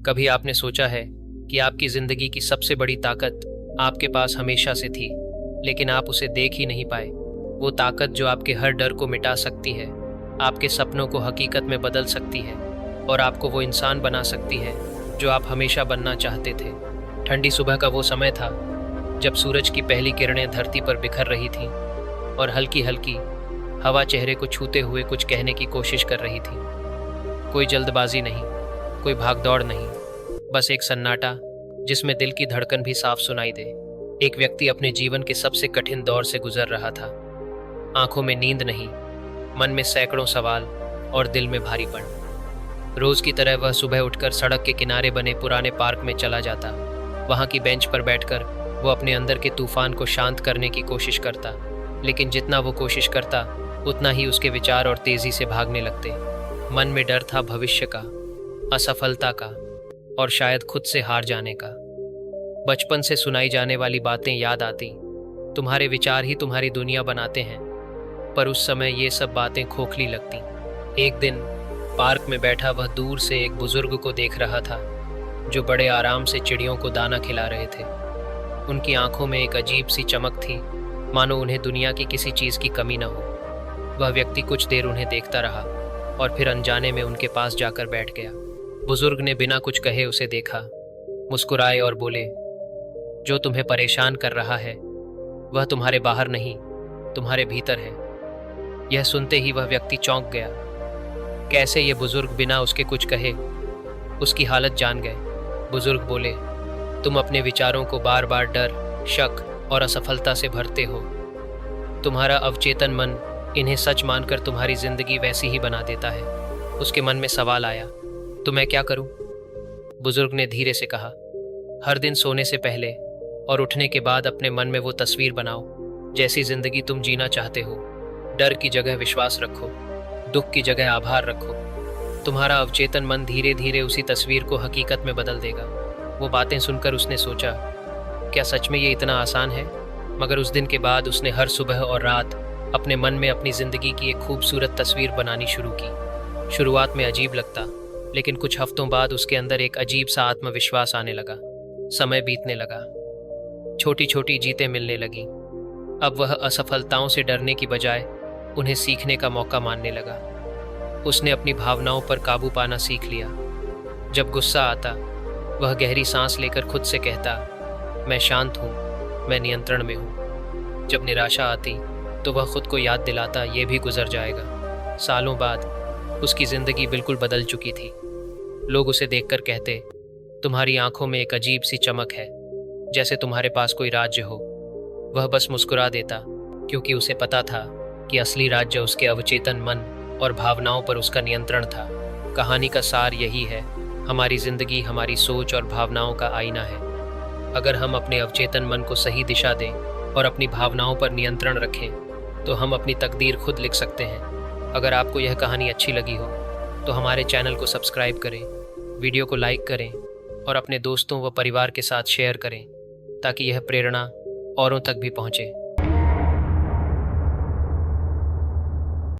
कभी आपने सोचा है कि आपकी जिंदगी की सबसे बड़ी ताकत आपके पास हमेशा से थी, लेकिन आप उसे देख ही नहीं पाए? वो ताकत जो आपके हर डर को मिटा सकती है, आपके सपनों को हकीकत में बदल सकती है और आपको वो इंसान बना सकती है जो आप हमेशा बनना चाहते थे। ठंडी सुबह का वो समय था जब सूरज की पहली किरणें धरती पर बिखर रही थीं और हल्की हल्की हवा चेहरे को छूते हुए कुछ कहने की कोशिश कर रही थी। कोई जल्दबाजी नहीं, कोई भागदौड़ नहीं, बस एक सन्नाटा जिसमें दिल की धड़कन भी साफ सुनाई दे। एक व्यक्ति अपने जीवन के सबसे कठिन दौर से गुजर रहा था। आंखों में नींद नहीं, मन में सैकड़ों सवाल और दिल में भारीपन। रोज की तरह वह सुबह उठकर सड़क के किनारे बने पुराने पार्क में चला जाता। वहां की बेंच पर बैठकर वो अपने अंदर के तूफान को शांत करने की कोशिश करता, लेकिन जितना वो कोशिश करता उतना ही उसके विचार और तेजी से भागने लगते। मन में डर था भविष्य का, असफलता का और शायद खुद से हार जाने का। बचपन से सुनाई जाने वाली बातें याद आती, तुम्हारे विचार ही तुम्हारी दुनिया बनाते हैं, पर उस समय ये सब बातें खोखली लगती। एक दिन पार्क में बैठा वह दूर से एक बुजुर्ग को देख रहा था जो बड़े आराम से चिड़ियों को दाना खिला रहे थे। उनकी आंखों में एक अजीब सी चमक थी, मानो उन्हें दुनिया की किसी चीज़ की कमी न हो। वह व्यक्ति कुछ देर उन्हें देखता रहा और फिर अनजाने में उनके पास जाकर बैठ गया। बुजुर्ग ने बिना कुछ कहे उसे देखा, मुस्कुराए और बोले, जो तुम्हें परेशान कर रहा है वह तुम्हारे बाहर नहीं, तुम्हारे भीतर है। यह सुनते ही वह व्यक्ति चौंक गया। कैसे ये बुजुर्ग बिना उसके कुछ कहे उसकी हालत जान गए। बुजुर्ग बोले, तुम अपने विचारों को बार बार डर, शक और असफलता से भरते हो। तुम्हारा अवचेतन मन इन्हें सच मानकर तुम्हारी जिंदगी वैसी ही बना देता है। उसके मन में सवाल आया, तो मैं क्या करूं? बुजुर्ग ने धीरे से कहा, हर दिन सोने से पहले और उठने के बाद अपने मन में वो तस्वीर बनाओ जैसी जिंदगी तुम जीना चाहते हो। डर की जगह विश्वास रखो, दुख की जगह आभार रखो। तुम्हारा अवचेतन मन धीरे धीरे उसी तस्वीर को हकीकत में बदल देगा। वो बातें सुनकर उसने सोचा, क्या सच में ये इतना आसान है? मगर उस दिन के बाद उसने हर सुबह और रात अपने मन में अपनी जिंदगी की एक खूबसूरत तस्वीर बनानी शुरू की। शुरुआत में अजीब लगता, लेकिन कुछ हफ्तों बाद उसके अंदर एक अजीब सा आत्मविश्वास आने लगा। समय बीतने लगा, छोटी छोटी जीतें मिलने लगी। अब वह असफलताओं से डरने की बजाय उन्हें सीखने का मौका मानने लगा। उसने अपनी भावनाओं पर काबू पाना सीख लिया। जब गुस्सा आता, वह गहरी सांस लेकर खुद से कहता, मैं शांत हूँ, मैं नियंत्रण में हूँ। जब निराशा आती तो वह खुद को याद दिलाता, ये भी गुजर जाएगा। सालों बाद उसकी जिंदगी बिल्कुल बदल चुकी थी। लोग उसे देखकर कहते, तुम्हारी आंखों में एक अजीब सी चमक है, जैसे तुम्हारे पास कोई राज्य हो। वह बस मुस्कुरा देता, क्योंकि उसे पता था कि असली राज्य उसके अवचेतन मन और भावनाओं पर उसका नियंत्रण था। कहानी का सार यही है, हमारी जिंदगी हमारी सोच और भावनाओं का आईना है। अगर हम अपने अवचेतन मन को सही दिशा दें और अपनी भावनाओं पर नियंत्रण रखें तो हम अपनी तकदीर खुद लिख सकते हैं। अगर आपको यह कहानी अच्छी लगी हो तो हमारे चैनल को सब्सक्राइब करें, वीडियो को लाइक करें और अपने दोस्तों व परिवार के साथ शेयर करें, ताकि यह प्रेरणा औरों तक भी पहुंचे।